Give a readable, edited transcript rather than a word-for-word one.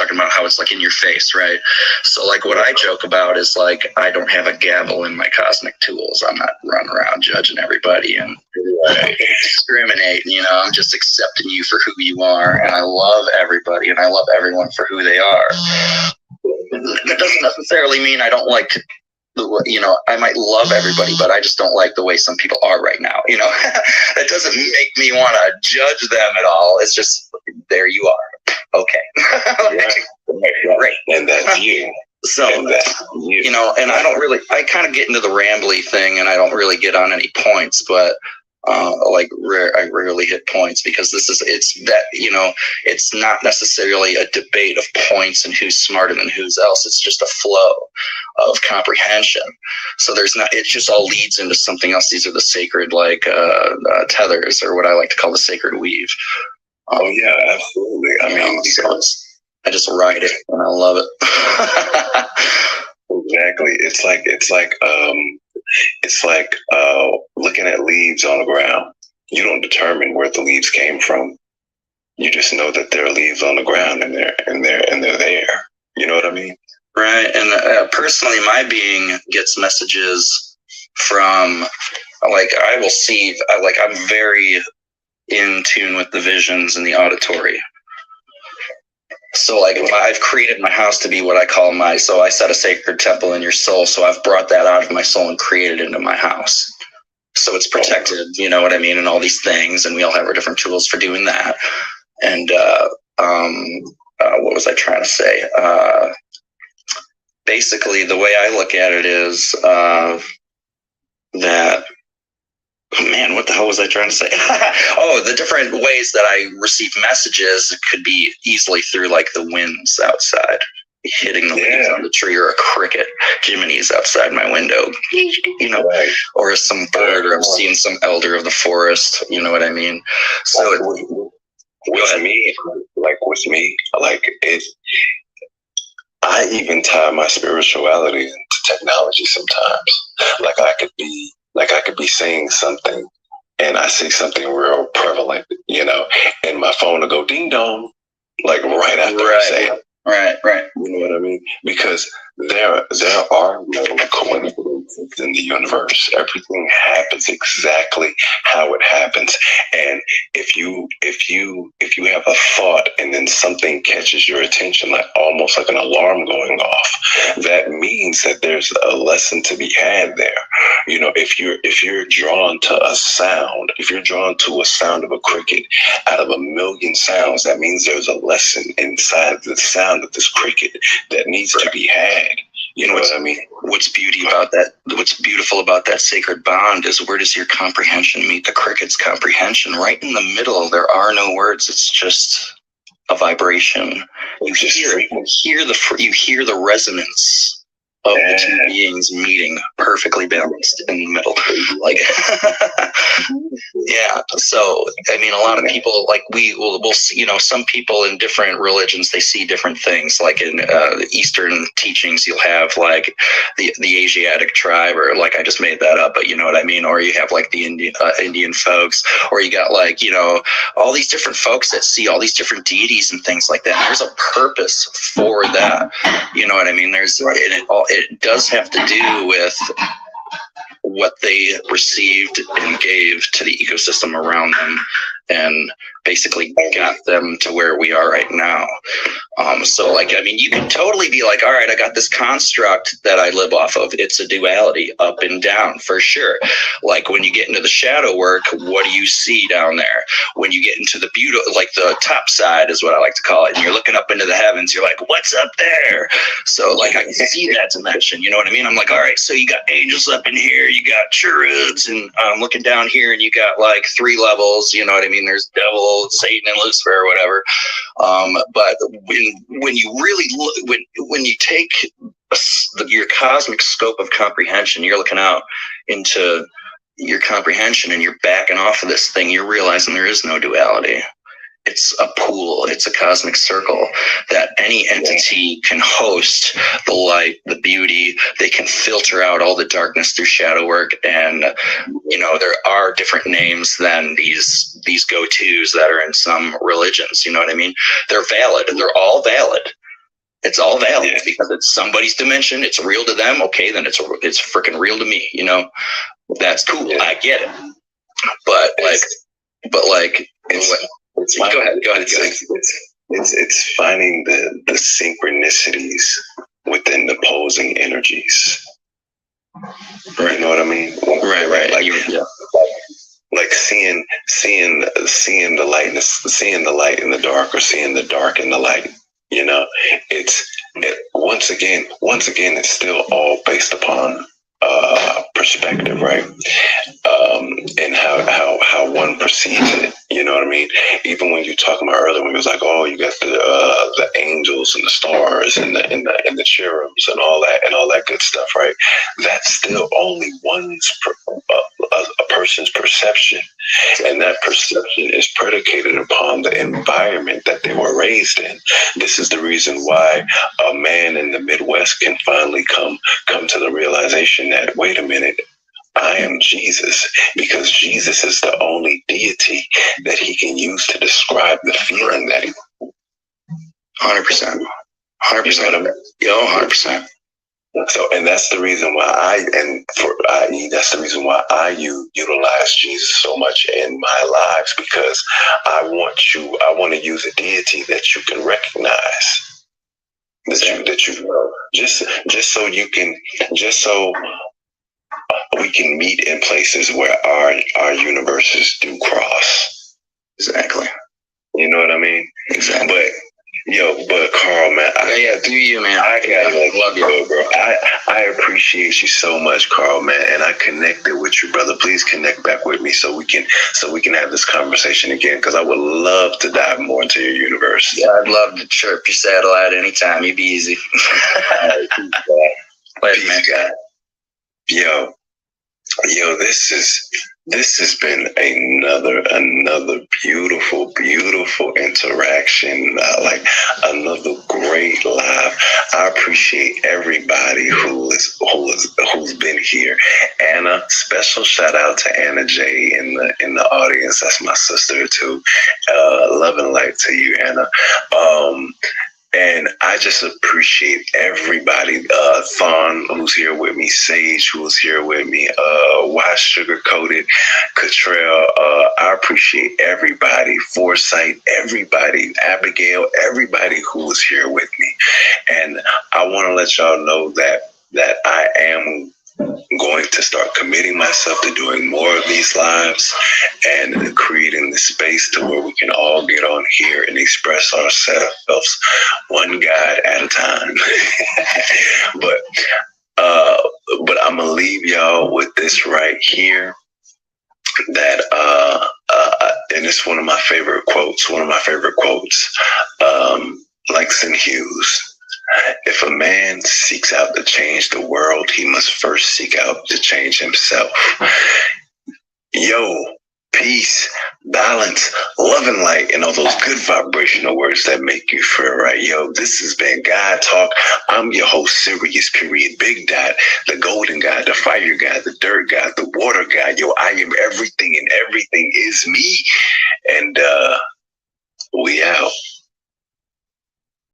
talking about how it's like in your face, right? So like what I joke about is like I don't have a gavel in my cosmic tools. I'm not running around judging everybody and discriminating, you know. I'm just accepting you for who you are, and I love everybody and I love everyone for who they are. That doesn't necessarily mean I don't like, you know, I might love everybody, but I just don't like the way some people are right now, you know. That doesn't make me want to judge them at all. It's just, there you are. Okay. Great. And that's you. So, you know, and I kind of get into the rambly thing and I don't really get on any points, but I rarely hit points because it's that, you know, it's not necessarily a debate of points and who's smarter than who's else. It's just a flow of comprehension. So it just all leads into something else. These are the sacred, tethers, or what I like to call the sacred weave. Oh yeah, absolutely. I mean, I just ride it and I love it. Exactly. It's like looking at leaves on the ground. You don't determine where the leaves came from. You just know that there are leaves on the ground and they're there. You know what I mean? Right. And personally, my being gets messages from, I will see, I'm very in tune with the visions and the auditory. So I've created my house to be what I call so I set a sacred temple in your soul. So I've brought that out of my soul and created it into my house. So it's protected, you know what I mean? And all these things. And we all have our different tools for doing that. And what was I trying to say? Basically, the way I look at it is that, man, what the hell was I trying to say? Oh, the different ways that I receive messages could be easily through the winds outside, hitting the leaves on the tree, or a cricket, Jiminy's outside my window, you know, or some bird, or I'm seeing some elder of the forest, you know what I mean? So with me, I even tie my spirituality into technology sometimes. I could be saying something and I see something real prevalent, you know, and my phone will go ding dong, right after I say it. Right. You know what I mean? Because there are no coincidences in the universe. Everything happens exactly how it happens. And if you have a thought and then something catches your attention, almost like an alarm going off, that means that there's a lesson to be had there. You know, if you're drawn to a sound, if you're drawn to a sound of a cricket out of a million sounds, that means there's a lesson inside the sound of this cricket that needs to be had. You know what I mean? What's beautiful about that sacred bond is, where does your comprehension meet the cricket's comprehension? Right in the middle. There are no words. It's just a vibration. You hear the resonance of the two beings meeting, perfectly balanced in the middle. Yeah. So, I mean, a lot of people, we'll see, you know, some people in different religions, they see different things. Like in the Eastern teachings, you'll have the Asiatic tribe, or I just made that up, but you know what I mean? Or you have the Indian folks, or you got you know, all these different folks that see all these different deities and things like that. And there's a purpose for that. You know what I mean? It does have to do with what they received and gave to the ecosystem around them, and basically got them to where we are right now. So I mean, you can totally be all right, I got this construct that I live off of. It's a duality, up and down, for sure. When you get into the shadow work, what do you see down there? When you get into the beautiful, the top side is what I like to call it, and you're looking up into the heavens, you're like, what's up there? So I can see that dimension, you know what I mean? I'm all right, so you got angels up in here, you got cherubs, and I'm looking down here, and you got 3 levels, you know what I mean? There's devil, Satan, and Lucifer, or whatever. But when you really look, when you take your cosmic scope of comprehension, you're looking out into your comprehension, and you're backing off of this thing, you're realizing there is no duality. It's a pool, it's a cosmic circle that any entity can host the light, the beauty. They can filter out all the darkness through shadow work. And, you know, there are different names than these go-tos that are in some religions. You know what I mean? They're valid. They're all valid. It's all valid because it's somebody's dimension. It's real to them. Okay, then it's freaking real to me. You know, that's cool. Yeah. I get it. But go ahead. It's finding the synchronicities within the opposing energies. Right. You know what I mean? Right. Like seeing the lightness, seeing the light in the dark, or seeing the dark in the light. You know, once again, it's still all based upon perspective, right? And how one perceives it. You know what I mean? Even when you're talking about earlier, when it was like, oh, you got the angels and the stars and the cherubs and all that good stuff, right? That's still only a person's perception, and that perception is predicated upon the environment that they were raised in. This is the reason why a man in the Midwest can finally come to the realization that, wait a minute, I am Jesus, because Jesus is the only deity that he can use to describe the feeling that he. 100%. 100%. Yo, 100%. So, and that's the reason why that's the reason why I utilize Jesus so much in my lives, because I want to use a deity that you can recognize, that you know, just so we can meet in places where our universes do cross. Exactly. You know what I mean? Exactly. But Carl, man, do you, man? I love you, bro. I appreciate you so much, Carl, man, and I connected with you, brother. Please connect back with me so we can have this conversation again, because I would love to dive more into your universe. Yeah, I'd love to chirp your satellite anytime. You'd be easy. Peace, God. Yo, this has been another beautiful interaction, like another great live. I appreciate everybody who's been here. Anna, special shout out to Anna J in the audience. That's my sister too. Love and light to you, Anna. And I just appreciate everybody. Thon, who's here with me, Sage, who's here with me, Why Sugar Coated, Cottrell. I appreciate everybody, Foresight, everybody, Abigail, everybody who was here with me. And I want to let y'all know that I am going to start committing myself to doing more of these lives and creating the space to where we can all get on here and express ourselves one God at a time. But I'm gonna leave y'all with this right here, that and it's one of my favorite quotes, Langston Hughes. If a man seeks out to change the world, he must first seek out to change himself. Yo, peace, balance, love and light, and all those good vibrational words that make you feel right. Yo, this has been God Talk. I'm your host, Sirius, period, Big Dot, the golden God, the fire God, the dirt God, the water God. Yo, I am everything, and everything is me. And we out.